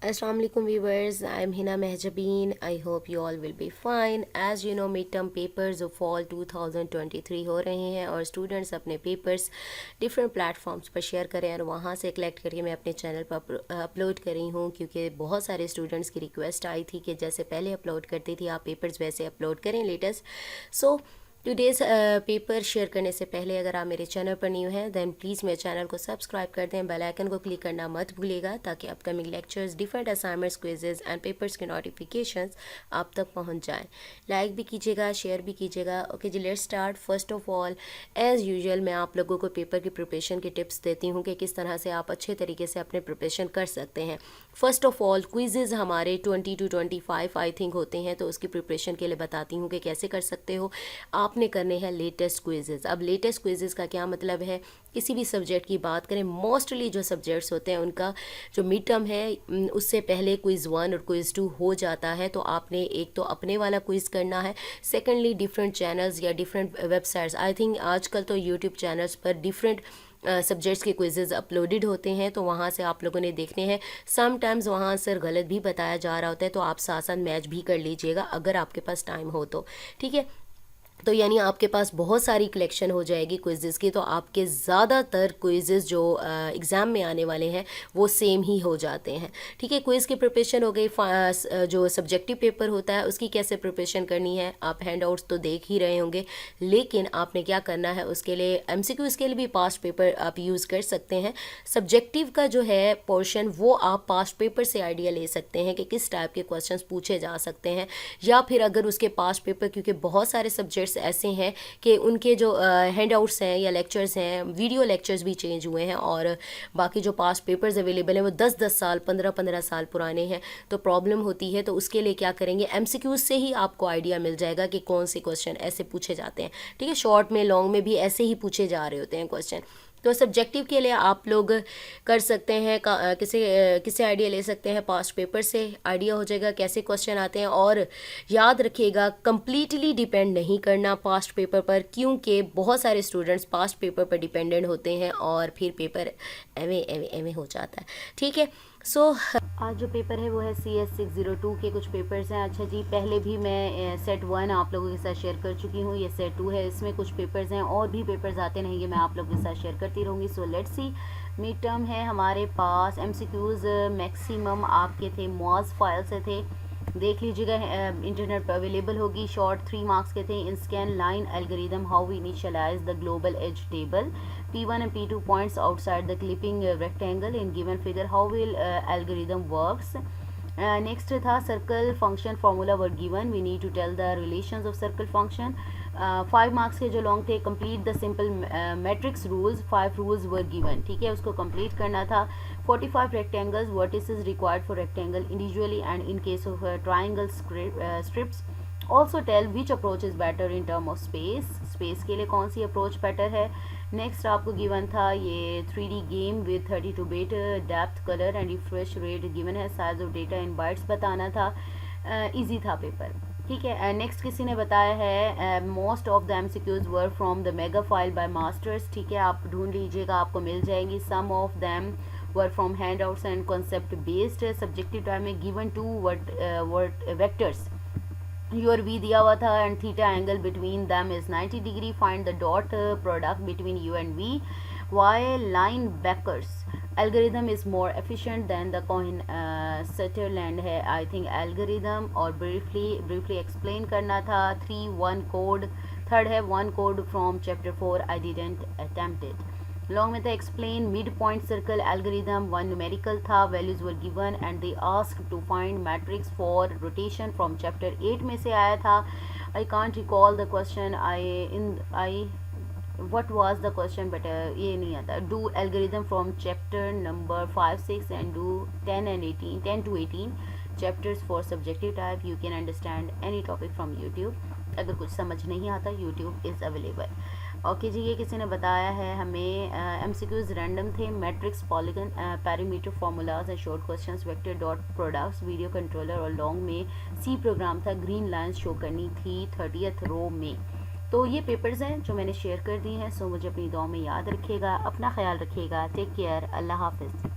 Assalamu alaikum viewers, I'm Hina Mehjabeen. I hope you all will be fine. As you know, midterm papers of fall 2023 हो रहे हैं और students अपने papers different platforms पर share करें और वहाँ से कलेक्ट करके मैं अपने चैनल पर अपलोड कर रही हूँ, क्योंकि बहुत सारे स्टूडेंट्स की रिक्वेस्ट आई थी कि जैसे पहले अपलोड करती थी आप पेपर्स वैसे अपलोड करें लेटेस्ट। सो टुडेज़ पेपर शेयर करने से पहले अगर आप मेरे चैनल पर न्यू हैं देन प्लीज़ मेरे चैनल को सब्सक्राइब कर दें, बेल आइकन को क्लिक करना मत भूलिएगा ताकि upcoming lectures, different assignments, quizzes and papers के नोटिफिकेशंस आप तक पहुंच जाएं। लाइक भी कीजिएगा, शेयर भी कीजिएगा। ओके जी, let's start. First of all as usual मैं आप लोगों को पेपर की प्रिपरेशन की टिप्स देती हूँ कि किस तरह से आप अच्छे तरीके से अपने प्रिपरेशन कर सकते हैं। फर्स्ट ऑफ ऑल क्विजेज़ हमारे 20 to 25 आई थिंक होते हैं, तो उसकी प्रिपरेशन के लिए बताती हूँ कि कैसे कर सकते हो। आपने करने हैं लेटेस्ट क्विजेज़। अब लेटेस्ट क्विजेज़ का क्या मतलब है, किसी भी सब्जेक्ट की बात करें, मोस्टली जो सब्जेक्ट्स होते हैं उनका जो मिड टर्म है उससे पहले क्विज़ 1 और क्विज़ 2 हो जाता है, तो आपने एक तो अपने वाला क्विज़ करना है, सेकेंडली डिफरेंट चैनल्स या डिफरेंट वेबसाइट्स, आई थिंक आजकल तो यूट्यूब चैनल्स पर डिफरेंट सब्जेक्ट्स के क्विजेज़ अपलोडेड होते हैं, तो वहाँ से आप लोगों ने देखने हैं। समटाइम्स वहाँ आंसर गलत भी बताया जा रहा होता है, तो आप साथ साथ मैच भी कर लीजिएगा अगर आपके पास टाइम हो तो, ठीक है। तो यानी आपके पास बहुत सारी कलेक्शन हो जाएगी क्विज़ेज़ की, तो आपके ज़्यादातर क्विज़ेज़ जो एग्ज़ाम में आने वाले हैं वो सेम ही हो जाते हैं, ठीक है। क्विज़ की प्रिपरेशन हो गई। जो सब्जेक्टिव पेपर होता है उसकी कैसे प्रिपरेशन करनी है, आप हैंड आउट्स तो देख ही रहे होंगे, लेकिन आपने क्या करना है उसके लिए MCQs के लिए भी पास्ट पेपर आप यूज़ कर सकते हैं। सब्जेक्टिव का जो है पोर्शन वो आप पास्ट पेपर से आइडिया ले सकते हैं कि किस टाइप के क्वेश्चंस पूछे जा सकते हैं, या फिर अगर उसके पास्ट पेपर, क्योंकि बहुत सारे सब्जेक्ट्स ऐसे हैं कि उनके जो हैंड आउट्स हैं या लेक्चर्स हैं, वीडियो लेक्चर्स भी चेंज हुए हैं और बाकी जो पास्ट पेपर्स अवेलेबल हैं वो 10-10 साल 15-15 साल पुराने हैं, तो प्रॉब्लम होती है। तो उसके लिए क्या करेंगे, MCQs से ही आपको आइडिया मिल जाएगा कि कौन से क्वेश्चन ऐसे पूछे जाते हैं, ठीक है। शॉर्ट में लॉन्ग में भी ऐसे ही पूछे जा रहे होते हैं क्वेश्चन। तो सब्जेक्टिव के लिए आप लोग कर सकते हैं किसे आइडिया ले सकते हैं, पास्ट पेपर से आइडिया हो जाएगा कैसे क्वेश्चन आते हैं। और याद रखिएगा कंप्लीटली डिपेंड नहीं करना पास्ट पेपर पर, क्योंकि बहुत सारे स्टूडेंट्स पास्ट पेपर पर डिपेंडेंट होते हैं और फिर पेपर एवे हो जाता है, ठीक है। सो आज जो पेपर है वो है CS 602 के कुछ पेपर्स हैं। अच्छा जी, पहले भी मैं सेट 1 आप लोगों के साथ शेयर कर चुकी हूँ, ये सेट 2 है, इसमें कुछ पेपर्स हैं और भी पेपर्स आते रहेंगे, मैं आप लोगों के साथ शेयर करती रहूँगी। So let's see, mid term है हमारे पास। MCQs मैक्सिमम आपके थे मॉज फाइल से थे, देख लीजिएगा, इंटरनेट पर अवेलेबल होगी। शॉर्ट 3 मार्क्स के थे। In scan line algorithm, how we initialise the global edge table, P1 and P2 points outside the clipping rectangle in given figure, how will algorithm works. Next था circle function formula were given, we need to tell the relations of circle function. 5 marks के जो long थे, complete the simple matrix rules, 5 rules were given, ठीक है, उसको complete करना था। 45 rectangles, vertices required for rectangle individually and in case of triangle strips. Also tell which approach is better in term of space, space के लिए कौन सी approach better है। नेक्स्ट आपको गिवन था ये 3D game with 32 bit, depth, colour and refresh rate given है, size of data in bytes बताना था। इजी था पेपर, ठीक है। नेक्स्ट किसी ने बताया है most of the MCQs were from the mega file by masters, ठीक है, आप ढूंढ लीजिएगा आपको मिल जाएगी। Some of them were from handouts and concept based. Subjective time में given 2 word vectors, your V दिया हुआ था and theta angle between them is 90 degree, find the dot product between U and V, why Liang Barsky, algorithm is more efficient than the coin, Sutherland है I think algorithm, और briefly explain करना था। 3-1 code, third है 1 code from chapter 4, I didn't attempt it. Long में था explain mid point circle algorithm, 1 numerical था, values were given and they ask to find matrix for rotation from chapter 8 में से आया था। I can't recall the question, I what was the question, but ये नहीं आता। do algorithm from chapter number 5, 6 and do 10 to 18 chapters for subjective type, you can understand any topic from YouTube। अगर कुछ समझ नहीं आता YouTube is available। ओके जी, ये किसी ने बताया है हमें MCQs रैंडम थे, matrix, polygon, parameter, formulas and short questions, vector dot products, video controller, और लॉन्ग में C प्रोग्राम था, ग्रीन लाइन्स शो करनी थी 30th रो में। तो ये पेपर्स हैं जो मैंने शेयर कर दी हैं। सो मुझे अपनी दुआ में याद रखिएगा, अपना ख्याल रखिएगा, टेक केयर, अल्लाह हाफिज़।